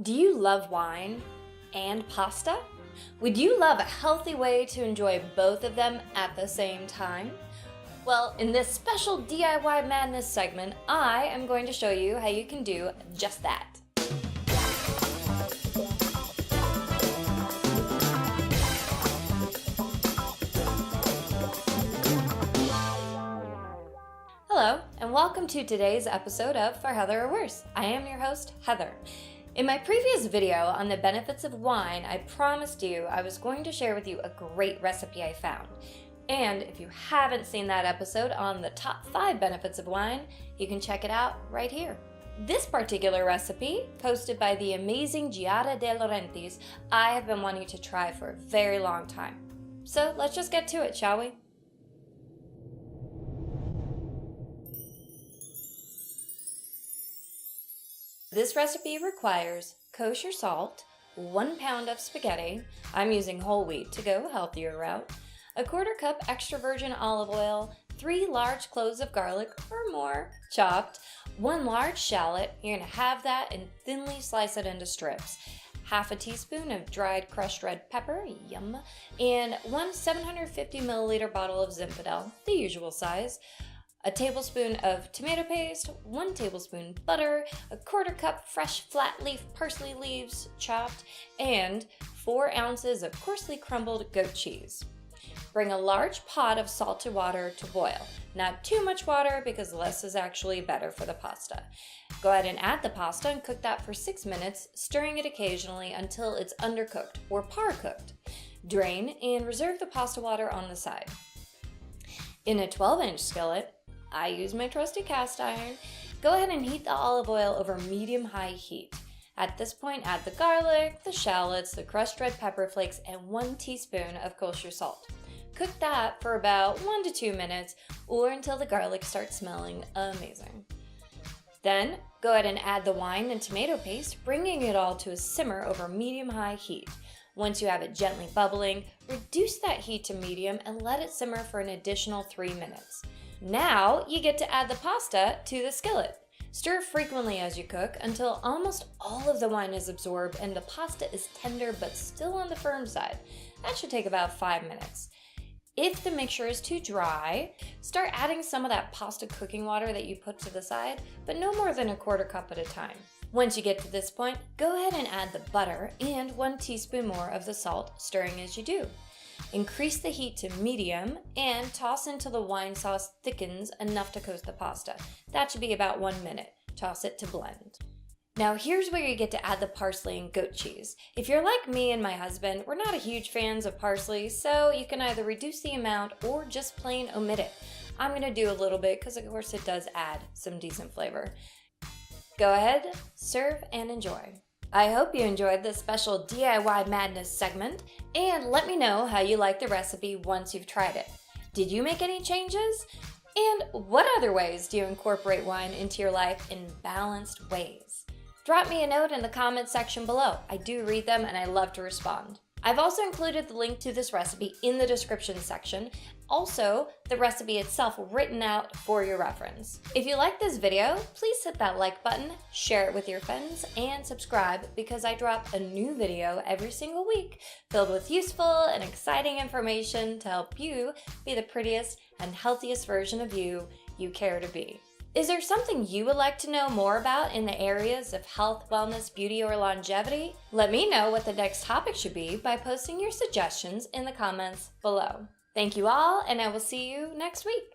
Do you love wine and pasta? Would you love a healthy way to enjoy both of them at the same time? Well, in this special DIY Madness segment, I am going to show you how you can do just that. Hello, and welcome to today's episode of For Heather or Worse. I am your host, Heather. In my previous video on the benefits of wine, I promised you I was going to share with you a great recipe I found. And if you haven't seen that episode on the top 5 benefits of wine, you can check it out right here. This particular recipe, posted by the amazing Giada de Laurentiis, I have been wanting to try for a very long time. So let's just get to it, shall we? This recipe requires kosher salt, 1 pound of spaghetti, I'm using whole wheat to go healthier route, a 1/4 cup extra virgin olive oil, 3 large cloves of garlic or more chopped, 1 large shallot, you're going to halve that and thinly slice it into strips, half a teaspoon of dried crushed red pepper, yum, and 1 750 milliliter bottle of zinfandel, the usual size, a tablespoon of tomato paste, 1 tablespoon butter, a 1/4 cup fresh flat leaf parsley leaves chopped, and 4 ounces of coarsely crumbled goat cheese. Bring a large pot of salted water to boil. Not too much water because less is actually better for the pasta. Go ahead and add the pasta and cook that for 6 minutes, stirring it occasionally until it's undercooked or par cooked. Drain and reserve the pasta water on the side. In a 12-inch skillet, I use my trusty cast iron. Go ahead and heat the olive oil over medium-high heat. At this point, add the garlic, the shallots, the crushed red pepper flakes, and 1 teaspoon of kosher salt. Cook that for about 1 to 2 minutes or until the garlic starts smelling amazing. Then, go ahead and add the wine and tomato paste, bringing it all to a simmer over medium-high heat. Once you have it gently bubbling, reduce that heat to medium and let it simmer for an additional 3 minutes. Now, you get to add the pasta to the skillet. Stir frequently as you cook until almost all of the wine is absorbed and the pasta is tender but still on the firm side. That should take about 5 minutes. If the mixture is too dry, start adding some of that pasta cooking water that you put to the side, but no more than a 1/4 cup at a time. Once you get to this point, go ahead and add the butter and 1 teaspoon more of the salt, stirring as you do. Increase the heat to medium and toss until the wine sauce thickens enough to coat the pasta. That should be about 1 minute. Toss it to blend. Now here's where you get to add the parsley and goat cheese. If you're like me and my husband, we're not a huge fans of parsley, so you can either reduce the amount or just plain omit it. I'm going to do a little bit because of course it does add some decent flavor. Go ahead, serve, and enjoy. I hope you enjoyed this special DIY Madness segment, and let me know how you like the recipe once you've tried it. Did you make any changes? And what other ways do you incorporate wine into your life in balanced ways? Drop me a note in the comments section below. I do read them and I love to respond. I've also included the link to this recipe in the description section. Also, the recipe itself written out for your reference. If you like this video, please hit that like button, share it with your friends, and subscribe because I drop a new video every single week filled with useful and exciting information to help you be the prettiest and healthiest version of you care to be. Is there something you would like to know more about in the areas of health, wellness, beauty, or longevity? Let me know what the next topic should be by posting your suggestions in the comments below. Thank you all, and I will see you next week.